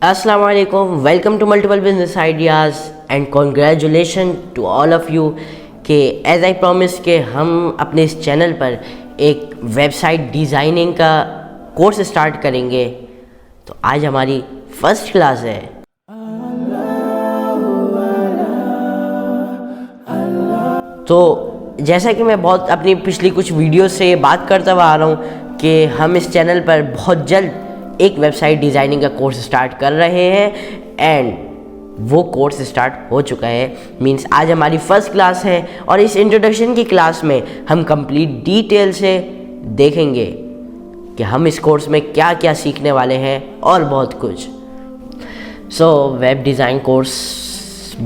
अस्सलाम वालेकुम, welcome to multiple business ideas and congratulation to all of you कि as I promise के हम अपने इस चैनल पर एक वेबसाइट डिज़ाइनिंग का कोर्स स्टार्ट करेंगे। तो आज हमारी फर्स्ट क्लास है। तो जैसा कि मैं बहुत अपनी पिछली कुछ वीडियो से बात करता हुआ आ रहा हूँ कि हम इस चैनल पर बहुत जल्द एक वेबसाइट डिज़ाइनिंग का कोर्स स्टार्ट कर रहे हैं एंड वो कोर्स स्टार्ट हो चुका है। मींस आज हमारी फर्स्ट क्लास है और इस इंट्रोडक्शन की क्लास में हम कंप्लीट डिटेल से देखेंगे कि हम इस कोर्स में क्या क्या सीखने वाले हैं और बहुत कुछ। So web design course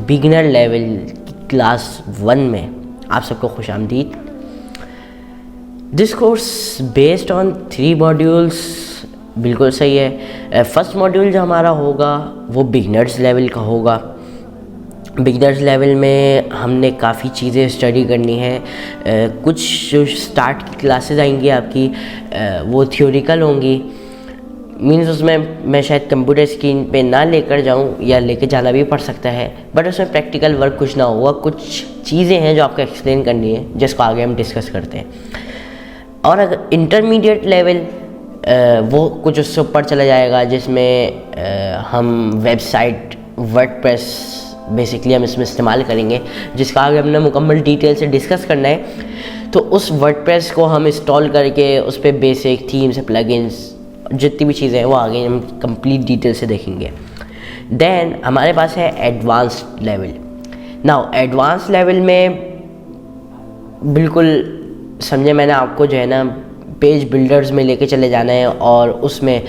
beginner level class 1 में आप सबको खुशामदीद। This course based on 3 modules. बिल्कुल सही है। फर्स्ट मॉड्यूल जो हमारा होगा वो बिगिनर्स लेवल का होगा। बिगिनर्स लेवल में हमने काफ़ी चीज़ें स्टडी करनी है। कुछ जो स्टार्ट की क्लासेस आएंगी आपकी वो थ्योरिकल होंगी। मीन्स उसमें मैं शायद कंप्यूटर स्क्रीन पे ना लेकर जाऊं या लेके जाना भी पड़ सकता है, बट उसमें प्रैक्टिकल वर्क कुछ ना होगा। कुछ चीज़ें हैं जो आपको एक्सप्लेन करनी है जिसको आगे हम डिस्कस करते हैं। और अगर इंटरमीडिएट लेवल वो कुछ उससे ऊपर चला जाएगा जिसमें हम वेबसाइट वर्डप्रेस बेसिकली हम इसमें इस्तेमाल करेंगे, जिसका आगे हमने मुकम्मल डिटेल से डिस्कस करना है। तो उस वर्डप्रेस को हम इंस्टॉल करके उस पर बेसिक थीम्स, प्लगइन्स, जितनी भी चीज़ें हैं वो आगे हम कंप्लीट डिटेल से देखेंगे। देन हमारे पास है advanced level. Now advance level में बिल्कुल समझे मैंने आपको जो है ना पेज बिल्डर्स में लेके चले जाना है और उसमें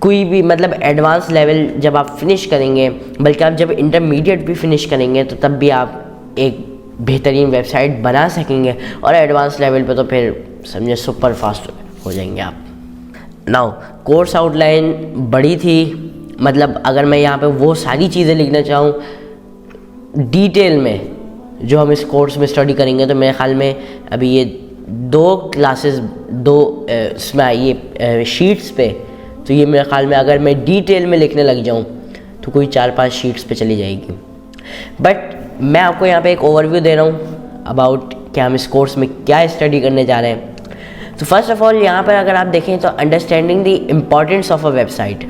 कोई भी मतलब एडवांस लेवल जब आप फिनिश करेंगे, बल्कि आप जब इंटरमीडिएट भी फिनिश करेंगे तो तब भी आप एक बेहतरीन वेबसाइट बना सकेंगे। और एडवांस लेवल पे तो फिर समझे सुपर फास्ट हो जाएंगे आप। नाउ कोर्स आउटलाइन बड़ी थी, मतलब अगर मैं यहाँ पे वो सारी चीज़ें लिखना चाहूँ डिटेल में जो हम इस कोर्स में स्टडी करेंगे तो मेरे ख्याल में अभी ये 2 क्लासेस 2 इसमें ये शीट्स पे, तो ये मेरे ख्याल में अगर मैं डिटेल में लिखने लग जाऊँ तो कोई 4-5 शीट्स पे चली जाएगी। बट मैं आपको यहाँ पे एक ओवरव्यू दे रहा हूँ अबाउट कि हम इस कोर्स में क्या स्टडी करने जा रहे हैं। तो फर्स्ट ऑफ ऑल यहाँ पर अगर आप देखें तो understanding the importance of a website,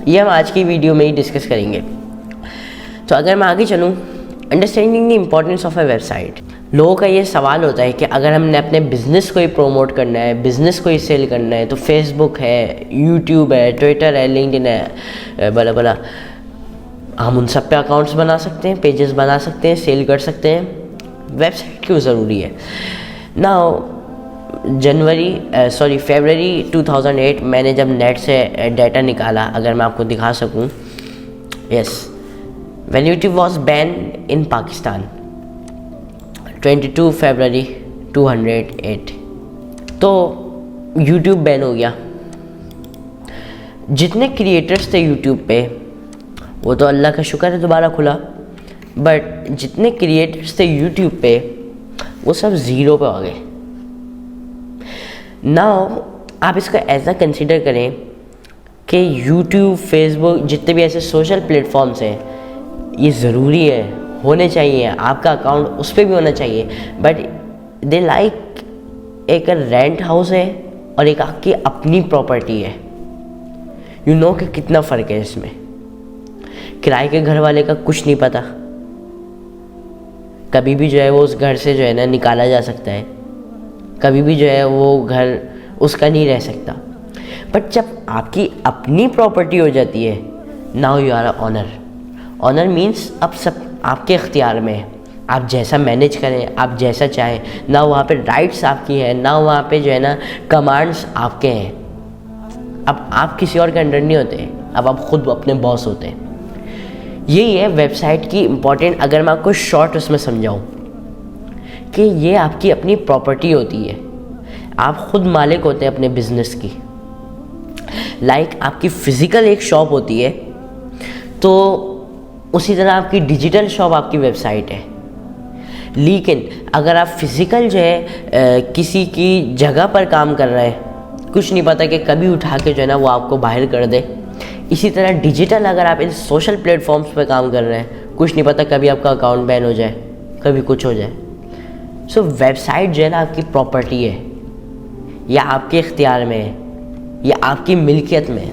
ये हम आज की वीडियो में ही डिस्कस करेंगे। तो अगर मैं आगे चलूँ, understanding the importance of a website, लोगों का ये सवाल होता है कि अगर हमने अपने बिज़नेस को ही प्रोमोट करना है, बिज़नेस को ही सेल करना है, तो फेसबुक है, यूट्यूब है, ट्विटर है, लिंक्डइन है, बड़ा बड़ा हम उन सब पे अकाउंट्स बना सकते हैं, पेजेस बना सकते हैं, सेल कर सकते हैं। वेबसाइट क्यों ज़रूरी है? नाउ फरवरी 2008 मैंने जब नेट से डाटा निकाला, अगर मैं आपको दिखा सकूं, yes, when YouTube was banned in Pakistan 22 फरवरी 2008, तो YouTube बैन हो गया। जितने क्रिएटर्स थे YouTube पे वो तो अल्लाह का शुक्र है दोबारा खुला, बट जितने क्रिएटर्स थे YouTube पे वो सब ज़ीरो पे आ गए। नाउ आप इसको ऐसा कंसिडर करें कि YouTube, Facebook, जितने भी ऐसे सोशल प्लेटफॉर्म्स हैं ये ज़रूरी है, होने चाहिए, आपका अकाउंट उस पर भी होना चाहिए, बट दे लाइक एक रेंट हाउस है और एक आपकी अपनी प्रॉपर्टी है। यू नो कि कितना फ़र्क है इसमें। किराए के घर वाले का कुछ नहीं पता, कभी भी जो है वो उस घर से जो है ना निकाला जा सकता है, कभी भी जो है वो घर उसका नहीं रह सकता। बट जब आपकी अपनी प्रॉपर्टी हो जाती है, now you are a owner. Owner means अब सब आपके इख्तियार में है, आप जैसा मैनेज करें, आप जैसा चाहें, ना वहाँ पे राइट्स आपकी हैं, ना वहाँ पे जो है ना कमांड्स आपके हैं। अब आप किसी और के अंडर नहीं होते, अब आप खुद अपने बॉस होते हैं। यही है वेबसाइट की इम्पॉर्टेंट, अगर मैं आपको शॉर्ट उसमें समझाऊँ कि ये आपकी अपनी प्रॉपर्टी होती है, आप खुद मालिक होते हैं अपने बिजनेस की। लाइक आपकी फ़िज़िकल एक शॉप होती है, तो उसी तरह आपकी डिजिटल शॉप आपकी वेबसाइट है। लेकिन अगर आप फिज़िकल जो है किसी की जगह पर काम कर रहे हैं, कुछ नहीं पता कि कभी उठा के जो है ना वो आपको बाहर कर दे। इसी तरह डिजिटल अगर आप इन सोशल प्लेटफॉर्म्स पे काम कर रहे हैं, कुछ नहीं पता कभी आपका अकाउंट बैन हो जाए, कभी कुछ हो जाए। सो वेबसाइट जो है ना आपकी प्रॉपर्टी है, या आपके इख्तियार में है, या आपकी मिल्कियत में है।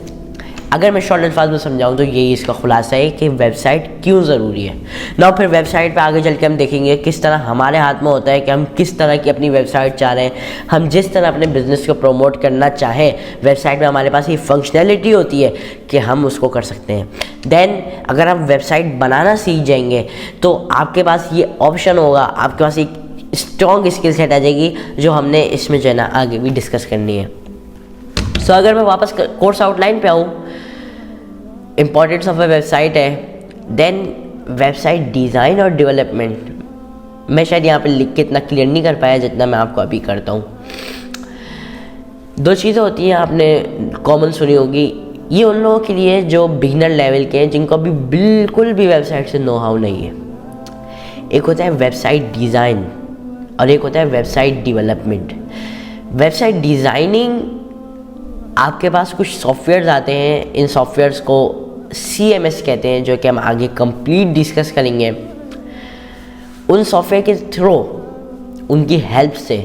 अगर मैं शॉर्ट अल्फाज में समझाऊँ तो यही इसका खुलासा है कि वेबसाइट क्यों ज़रूरी है ना। फिर वेबसाइट पे आगे चल के हम देखेंगे किस तरह हमारे हाथ में होता है कि हम किस तरह की अपनी वेबसाइट चाह रहे हैं। हम जिस तरह अपने बिज़नेस को प्रमोट करना चाहें, वेबसाइट में हमारे पास ये फंक्शनैलिटी होती है कि हम उसको कर सकते हैं। देन अगर आप वेबसाइट बनाना सीख जाएंगे तो आपके पास ये ऑप्शन होगा, आपके पास एक स्ट्रॉन्ग स्किल सेट आ जाएगी जो हमने इसमें जो है ना आगे भी डिस्कस करनी है। सो अगर मैं वापस कोर्स आउटलाइन पे आऊँ, इम्पॉर्टेंस ऑफ ए वेबसाइट है, देन वेबसाइट डिज़ाइन और डेवलपमेंट। मैं शायद यहाँ पे लिख के इतना क्लियर नहीं कर पाया जितना मैं आपको अभी करता हूँ। दो चीज़ें होती हैं, आपने कॉमन सुनी होगी, ये उन लोगों के लिए जो बिगिनर लेवल के हैं, जिनको अभी बिल्कुल भी वेबसाइट से नो हाउ नहीं है। एक होता है वेबसाइट डिज़ाइन और एक होता है वेबसाइट डेवलपमेंट। वेबसाइट डिज़ाइनिंग, आपके पास कुछ सॉफ्टवेयर्स आते हैं, इन सॉफ्टवेयर्स को CMS कहते हैं, जो कि हम आगे कंप्लीट डिस्कस करेंगे। उन सॉफ्टवेयर के थ्रू, उनकी हेल्प से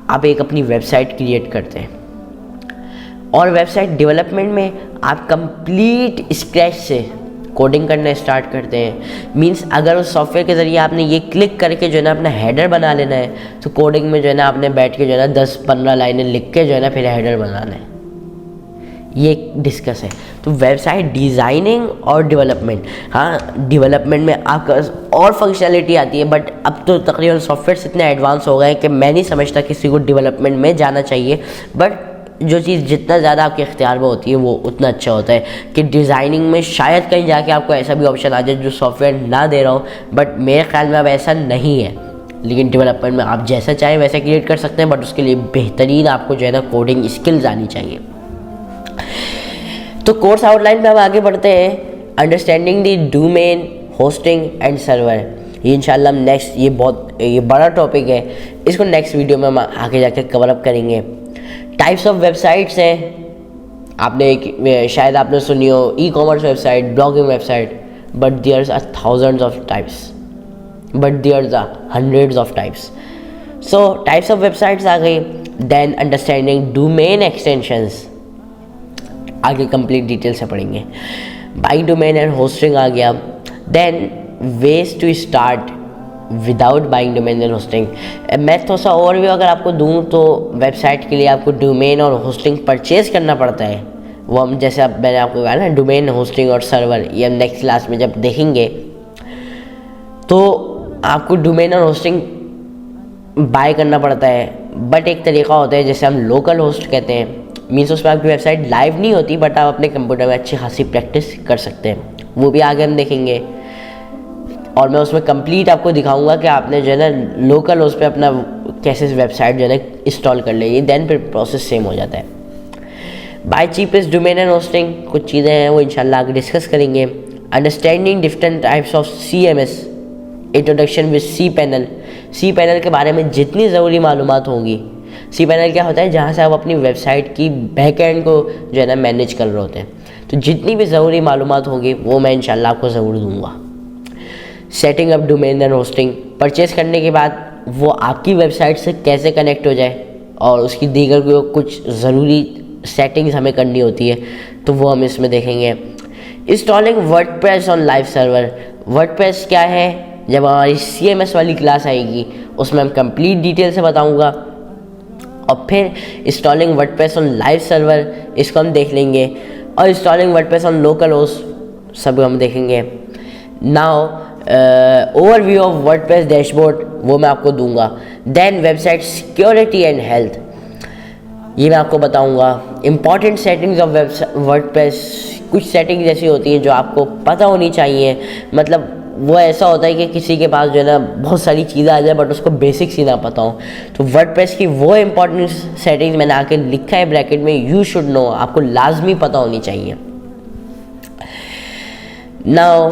आप एक अपनी वेबसाइट क्रिएट करते हैं। और वेबसाइट डेवलपमेंट में आप कंप्लीट स्क्रैच से कोडिंग करना स्टार्ट करते हैं। मींस अगर उस सॉफ्टवेयर के ज़रिए आपने ये क्लिक करके जो है ना अपना हेडर बना लेना है, तो कोडिंग में जो है ना आपने बैठ के जो है ना 10-15 लाइनें लिख के जो है ना फिर हेडर बनाना है। ये डिस्कस है। तो वेबसाइट डिज़ाइनिंग और डेवलपमेंट, हाँ डेवलपमेंट में आपका और फंक्शनैलिटी आती है, बट अब तो तकरीबन सॉफ्टवेयर इतने एडवांस हो गए हैं कि मैं नहीं समझता किसी को डेवलपमेंट में जाना चाहिए। बट जो चीज़ जितना ज़्यादा आपके इख्तियार में होती है वो उतना अच्छा होता है कि डिज़ाइनिंग में शायद कहीं जाके आपको ऐसा भी ऑप्शन आ जाए जो सॉफ्टवेयर ना दे रहा हो, बट मेरे ख्याल में अब ऐसा नहीं है। लेकिन डेवलपमेंट में आप जैसा चाहें वैसा क्रिएट कर सकते हैं, बट उसके लिए बेहतरीन आपको जो है ना कोडिंग स्किल्स आनी चाहिए। तो कोर्स आउटलाइन पे हम आगे बढ़ते हैं, understanding the domain, hosting and server. ये इंशाल्लाह हम नेक्स्ट, ये बड़ा टॉपिक है, इसको नेक्स्ट वीडियो में हम आगे जाकर कवर अप करेंगे। टाइप्स ऑफ वेबसाइट्स हैं, शायद आपने सुनी हो e-commerce website, blogging website, but there are thousands of types, but there are hundreds of types. So types of websites आ गई। देन अंडरस्टैंडिंग डोमेन एक्सटेंशंस, आगे कंप्लीट डिटेल से पढ़ेंगे। बाइंग डोमेन एंड होस्टिंग आ गया। Then ways to start without buying domain and hosting. मैं थोड़ा सा ओवरव्यू अगर आपको दूं तो वेबसाइट के लिए आपको डोमेन और होस्टिंग परचेज करना पड़ता है। वो हम जैसे अब मैंने आपको कहा ना, डोमेन, होस्टिंग और सर्वर, ये हम नेक्स्ट क्लास में जब देखेंगे तो आपको डोमेन और होस्टिंग बाय करना पड़ता है। बट एक तरीका होता है जैसे हम लोकल होस्ट कहते हैं, मीन्स उसमें आपकी वेबसाइट लाइव नहीं होती, बट आप अपने कंप्यूटर में अच्छी खासी प्रैक्टिस कर सकते हैं। वो भी आगे हम देखेंगे और मैं उसमें कंप्लीट आपको दिखाऊंगा कि आपने जो है ना लोकल होस्ट पे अपना कैसे वेबसाइट जो है ना इंस्टॉल कर लेगी। देन फिर प्रोसेस सेम हो जाता है। Buy cheapest domain and hosting, कुछ चीज़ें हैं वो इंशाल्लाह आगे डिस्कस करेंगे। Understanding different types of CMS, introduction with cPanel। cPanel के बारे में जितनी ज़रूरी मालूमात होंगी। cPanel क्या होता है, जहाँ से आप अपनी वेबसाइट की बैक एंड को जो है ना मैनेज कर रहे होते हैं। तो जितनी भी ज़रूरी मालूमात होंगी वो मैं इंशाल्लाह आपको ज़रूर दूंगा। Setting up domain and hosting, purchase करने के बाद वो आपकी वेबसाइट से कैसे कनेक्ट हो जाए और उसकी दीगर कुछ ज़रूरी सेटिंग्स हमें करनी होती है, तो वो हम इसमें देखेंगे। Installing WordPress on live server. WordPress क्या है, जब हमारी CMS वाली क्लास आएगी उसमें हम कंप्लीट डिटेल से बताऊंगा। और फिर installing WordPress on live server, इसको हम देख लेंगे। और installing WordPress on local host, सब हम देखेंगे। Now overview of WordPress dashboard, वो मैं आपको दूंगा। Then website security and health, ये मैं आपको बताऊंगा। इंपॉर्टेंट सेटिंग्स ऑफ वर्डप्रेस, कुछ सेटिंग्स ऐसी होती हैं जो आपको पता होनी चाहिए। मतलब वो ऐसा होता है कि किसी के पास जो है ना बहुत सारी चीज़ें आ जाए बट उसको बेसिक्स ही ना पता हो। तो वर्डप्रेस की वो इंपॉर्टेंट सेटिंग्स मैंने आके लिखा है ब्रैकेट में, यू शुड नो, आपको लाजमी पता होनी चाहिए। नाउ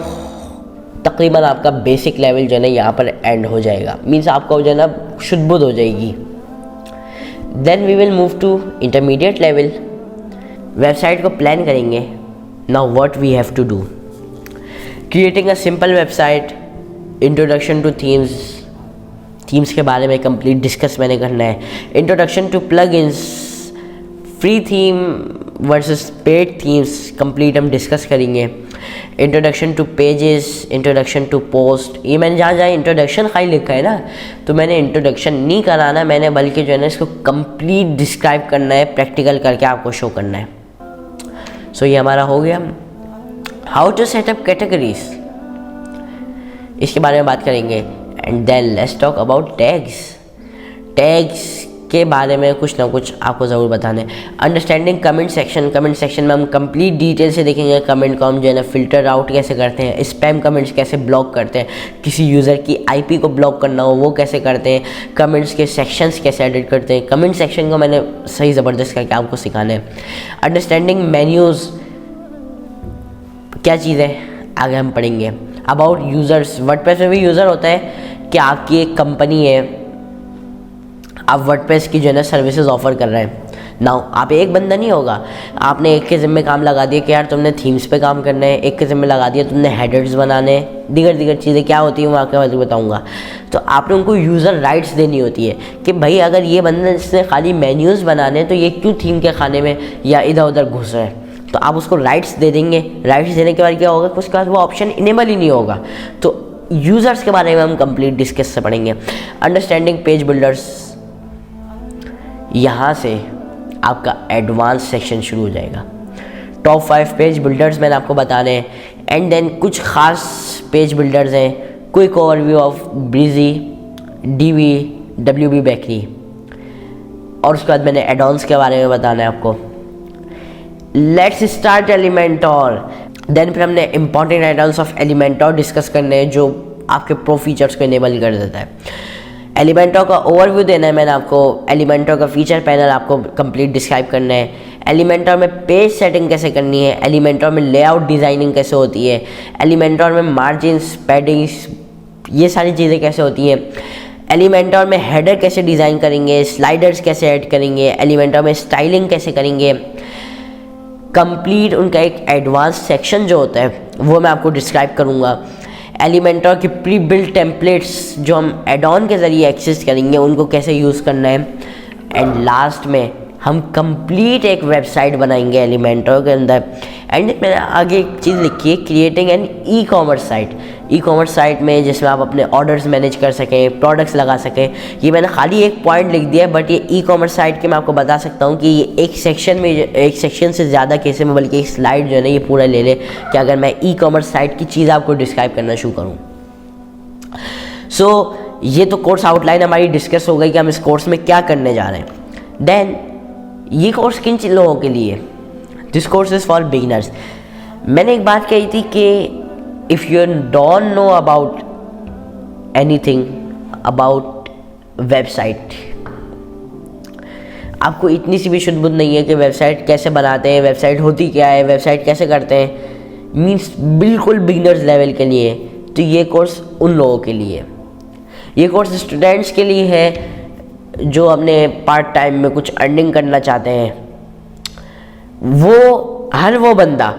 तकरीबन आपका बेसिक लेवल जो है ना यहाँ पर एंड हो जाएगा, मीन्स आपका जो है ना शुद्ध बुद्ध हो जाएगी। Then we will move to intermediate level. Website को प्लान करेंगे, now what we have to do, creating a simple website, introduction to themes के बारे में कंप्लीट डिस्कस मैंने करना है, introduction to plugins, free theme versus paid themes complete हम discuss करेंगे, introduction to pages, introduction to post. ये मैंने जहाँ इंट्रोडक्शन खाली लिखा है ना, तो मैंने इंट्रोडक्शन नहीं कराना, मैंने बल्कि जो है ना इसको कंप्लीट डिस्क्राइब करना है, प्रैक्टिकल करके आपको शो करना है। सो ये हमारा हो गया। हाउ टू सेटअप कैटेगरीज, इसके बारे में बात करेंगे। And then let's talk about tags के बारे में कुछ ना कुछ आपको ज़रूर बताना है। अंडरस्टैंडिंग कमेंट सेक्शन में हम कंप्लीट डिटेल से देखेंगे कमेंट को हम जो है ना फिल्टर आउट कैसे करते हैं, स्पैम कमेंट्स कैसे ब्लॉक करते हैं, किसी यूज़र की आईपी को ब्लॉक करना हो वो कैसे करते हैं, कमेंट्स के सेक्शंस कैसे एडिट करते हैं। कमेंट सेक्शन को मैंने सही ज़बरदस्त करके आपको सिखाना है। अंडरस्टैंडिंग मेन्यूज़ क्या चीज़ है आगे हम पढ़ेंगे। अबाउट यूज़र्स, वर्डप्रेस में भी यूज़र होता है कि आपकी एक कंपनी है, आप वर्डप्रेस की जो है ना सर्विसेज ऑफर कर रहे हैं। नाउ आप एक बंदा नहीं होगा, आपने एक के ज़िम्मे काम लगा दिया कि यार तुमने थीम्स पे काम करना है, एक के ज़िम्मे लगा दिया तुमने हेडर्स बनाने, दीगर चीज़ें क्या होती हैं मैं आपके बारे में बताऊँगा। तो आपने उनको यूज़र राइट्स देनी होती है कि भाई अगर ये बंदा जिसने खाली मेन्यूज़ बनाने तो ये क्यों थीम के खाने में या इधर उधर घुस रहे हैं, तो आप उसको राइट्स दे देंगे। राइट्स देने के बाद क्या होगा, उसके बाद वो ऑप्शन इनेबल ही नहीं होगा। तो यूज़र्स के बारे में हम कंप्लीट डिस्कस से पढ़ेंगे। अंडरस्टैंडिंग पेज बिल्डर्स, यहाँ से आपका एडवांस सेक्शन शुरू हो जाएगा। टॉप 5 पेज बिल्डर्स मैंने आपको बताने हैं, एंड देन कुछ खास पेज बिल्डर्स हैं। Quick overview of Brizy, Divi, WB Bakery, और उसके बाद मैंने एडॉन्स के बारे में बताना है आपको। लेट्स स्टार्ट एलिमेंटोर, देन फिर हमने इंपॉर्टेंट एडॉन्स ऑफ एलिमेंटोर डिस्कस करने हैं जो आपके प्रो फीचर्स को इनेबल कर देता है। एलिमेंटोर का ओवरव्यू देना है मैंने आपको, एलिमेंटोर का फीचर पैनल आपको कंप्लीट डिस्क्राइब करना है, एलिमेंटोर में पेज सेटिंग कैसे करनी है, एलिमेंटोर में लेआउट डिज़ाइनिंग कैसे होती है, एलिमेंटोर में मार्जिन्स, पैडिंग्स, ये सारी चीज़ें कैसे होती हैं, एलिमेंटोर में हेडर कैसे डिज़ाइन करेंगे, स्लाइडर्स कैसे ऐड करेंगे, एलिमेंटोर में स्टाइलिंग कैसे करेंगे। कंप्लीट उनका एक एडवांस सेक्शन जो होता है वो मैं आपको डिस्क्राइब करूँगा। एलिमेंटोर की प्री बिल्ड टेम्पलेट्स जो हम एड ऑन के ज़रिए एक्सेस करेंगे उनको कैसे यूज़ करना है। एंड लास्ट में हम कंप्लीट एक वेबसाइट बनाएंगे एलिमेंटोर के अंदर। एंड मैंने आगे एक चीज़ लिखी है, creating an e commerce site. E commerce site में जिसमें आप अपने ऑर्डर्स मैनेज कर सकें, प्रोडक्ट्स लगा सकें। ये मैंने खाली एक पॉइंट लिख दिया है, बट ये ई कॉमर्स साइट के मैं आपको बता सकता हूँ कि ये एक सेक्शन से ज़्यादा केसेस में, बल्कि एक स्लाइड जो है ना ये पूरा ले ले कि अगर मैं ई कॉमर्स साइट की चीज़ आपको डिस्क्राइब करना शुरू करूँ। सो ये तो कोर्स आउटलाइन हमारी डिस्कस हो गई कि हम इस कोर्स में क्या करने जा रहे हैं। देन ये कोर्स किन लोगों के लिए, this course is for beginners. मैंने एक बात कही थी कि if you don't know about anything about website, आपको इतनी सी भी शुद्ध बुद्ध नहीं है कि वेबसाइट कैसे बनाते हैं, वेबसाइट होती क्या है, वेबसाइट कैसे करते हैं, मीन्स बिल्कुल बिगिनर्स लेवल के लिए, तो ये कोर्स उन लोगों के लिए, ये कोर्स स्टूडेंट्स के लिए है जो अपने पार्ट टाइम में कुछ अर्निंग करना चाहते हैं। हर वो बंदा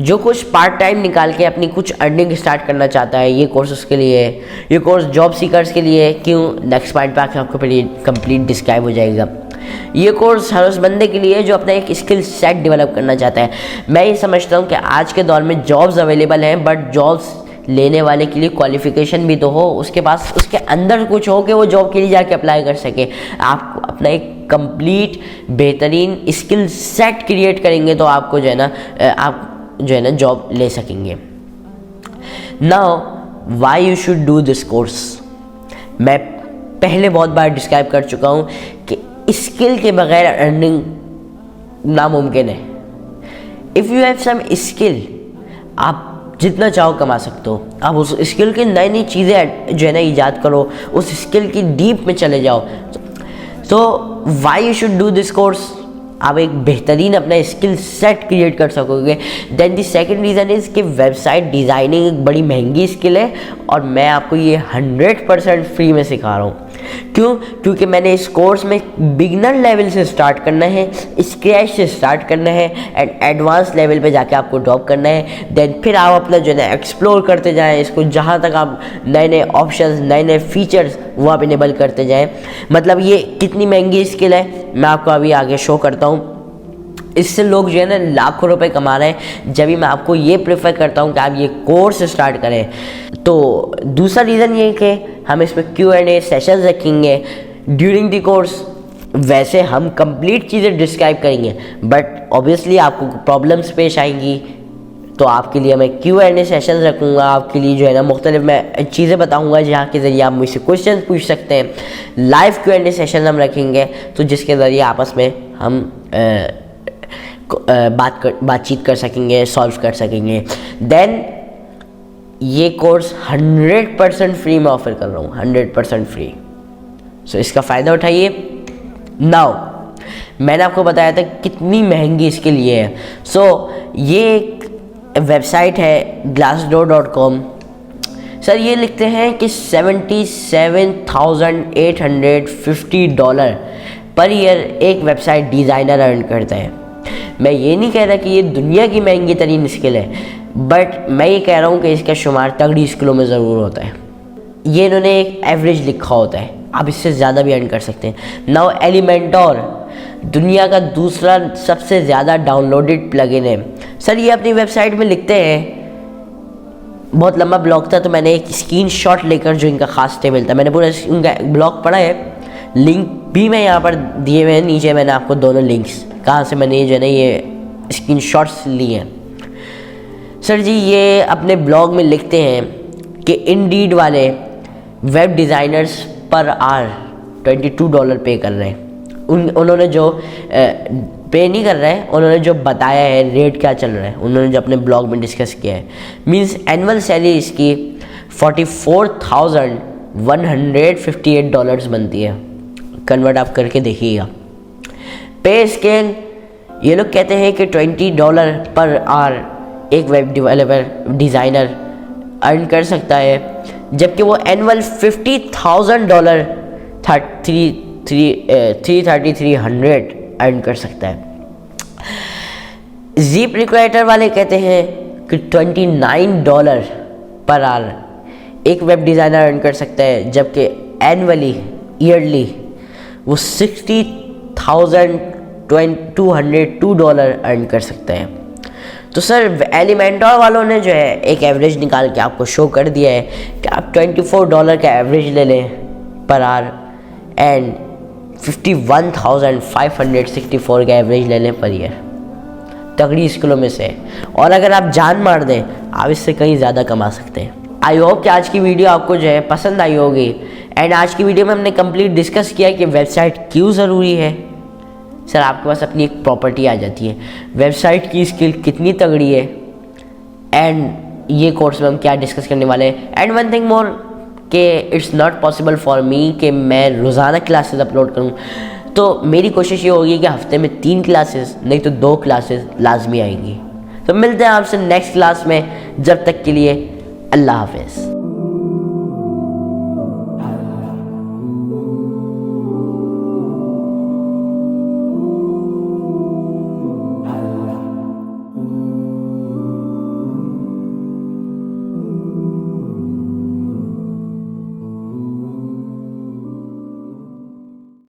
जो कुछ पार्ट टाइम निकाल के अपनी कुछ अर्निंग स्टार्ट करना चाहता है, ये कोर्स उसके लिए है। ये कोर्स जॉब सीकर्स के लिए है। क्यों, नेक्स्ट पॉइंट पे आके आपको पहले कंप्लीट डिस्क्राइब हो जाएगा। ये कोर्स हर उस बंदे के लिए है जो अपना एक स्किल सेट डेवलप करना चाहता है। मैं ये समझता हूँ कि आज के दौर में जॉब्स अवेलेबल हैं, बट जॉब्स लेने वाले के लिए क्वालिफिकेशन भी तो हो, उसके पास उसके अंदर कुछ हो कि वो जॉब के लिए जाके अप्लाई कर सके। आप अपना एक कंप्लीट बेहतरीन स्किल सेट क्रिएट करेंगे तो आपको जो है ना आप जो है ना जॉब ले सकेंगे। Now why you should do this course, मैं पहले बहुत बार डिस्क्राइब कर चुका हूँ कि स्किल के बगैर अर्निंग नामुमकिन है। If you have some skill, आप जितना चाहो कमा सकते हो। आप उस स्किल की नई नई चीज़ें जो है ना ईजाद करो, उस स्किल की डीप में चले जाओ। तो why you should do this course, आप एक बेहतरीन अपना स्किल सेट क्रिएट कर सकोगे। Then the second reason is कि वेबसाइट डिज़ाइनिंग एक बड़ी महंगी स्किल है और मैं आपको ये 100% फ्री में सिखा रहा हूँ। क्यों? क्योंकि मैंने इस कोर्स में बिगनर लेवल से स्टार्ट करना है, स्क्रैच से स्टार्ट करना है एंड एडवांस लेवल पे जाके आपको ड्रॉप करना है। देन फिर आप अपना जो है ना एक्सप्लोर करते जाएं इसको, जहाँ तक आप नए नए ऑप्शंस, नए नए फीचर्स वो आप इनेबल करते जाएं। मतलब ये कितनी महंगी स्किल है मैं आपको अभी आगे शो करता हूँ। इससे लोग जो है ना लाखों रुपए कमा रहे हैं, जब भी मैं आपको ये प्रेफर करता हूँ कि आप ये कोर्स स्टार्ट करें। तो दूसरा रीज़न ये कि हम इसमें Q&A सेशंस रखेंगे ड्यूरिंग द कोर्स। वैसे हम कंप्लीट चीज़ें डिस्क्राइब करेंगे, बट ऑब्वियसली आपको प्रॉब्लम्स पेश आएंगी, तो आपके लिए मैं Q&A सेशंस रखूँगा। आपके लिए जो है ना मुख्तलिफ मैं चीज़ें बताऊँगा जहाँ के ज़रिए आप मुझसे क्वेश्चन पूछ सकते हैं। लाइव Q&A सेशन हम रखेंगे, तो जिसके ज़रिए आपस में हम बातचीत कर सकेंगे, सॉल्व कर सकेंगे। देन ये कोर्स 100% फ्री में ऑफर कर रहा हूँ, 100% फ्री। सो इसका फ़ायदा उठाइए। नाउ मैंने आपको बताया था कितनी महंगी इसके लिए है। सो ये एक वेबसाइट है glassdoor.com। सर ये लिखते हैं कि $77,850 पर ईयर एक वेबसाइट डिज़ाइनर अर्न करता है। मैं ये नहीं कह रहा कि ये दुनिया की महंगी तरीन स्किल है, बट मैं ये कह रहा हूँ कि इसका शुमार तगड़ी स्किलों में ज़रूर होता है। ये इन्होंने एक एवरेज लिखा होता है, आप इससे ज़्यादा भी अर्न कर सकते हैं। नाउ एलिमेंटोर दुनिया का दूसरा सबसे ज़्यादा डाउनलोडेड प्लगइन है। सर ये अपनी वेबसाइट में लिखते हैं, बहुत लंबा ब्लॉग था तो मैंने एक स्क्रीनशॉट लेकर जो इनका ख़ास टेबल था, मैंने पूरा उनका ब्लॉग पढ़ा है। लिंक भी मैं यहाँ पर दिए हुए हैं नीचे, मैंने आपको दोनों लिंक्स कहाँ से मैंने जो है ना ये स्क्रीनशॉट्स लिए हैं। सर जी ये अपने ब्लॉग में लिखते हैं कि इंडीड वाले वेब डिज़ाइनर्स पर आवर $22 पे कर रहे हैं। उन्होंने जो पे नहीं कर रहे हैं, उन्होंने जो बताया है रेट क्या चल रहा है, उन्होंने जो अपने ब्लॉग में डिस्कस किया है। मींस एनुअल सैलरी इसकी $44,158 बनती है। कन्वर्ट आप करके देखिएगा। पे स्केल ये लोग कहते हैं कि $20 पर आवर एक वेब डेवलपर डिज़ाइनर अर्न कर सकता है, जबकि वो एनुअल $50,000 $3,300 अर्न कर सकता है। ज़ीप रिक्रूटर वाले कहते हैं कि $29 पर आवर एक वेब डिज़ाइनर अर्न कर सकता है, जबकि एनुअली ईयरली वो $60,202 अर्न कर सकते हैं। तो सर एलिमेंटोर वालों ने जो है एक एवरेज निकाल के आपको शो कर दिया है कि आप $24 का एवरेज ले लें पर आवर एंड 51,564 का एवरेज ले लें पर ईयर। तगड़ी स्किलों में से, और अगर आप जान मार दें आप इससे कहीं ज़्यादा कमा सकते हैं। आई होप कि आज की वीडियो आपको जो है पसंद आई होगी। एंड आज की वीडियो में हमने कंप्लीट डिस्कस किया कि वेबसाइट क्यों ज़रूरी है। सर आपके पास अपनी एक प्रॉपर्टी आ जाती है, वेबसाइट की स्किल कितनी तगड़ी है, एंड ये कोर्स में हम क्या डिस्कस करने वाले हैं। एंड वन थिंग मोर कि it's not possible for me कि मैं रोज़ाना क्लासेस अपलोड करूं, तो मेरी कोशिश ये होगी कि हफ्ते में 3 क्लासेस नहीं तो 2 क्लासेस लाजमी आएंगी। तो मिलते हैं आपसे नेक्स्ट क्लास में, जब तक के लिए अल्लाह हाफिज़।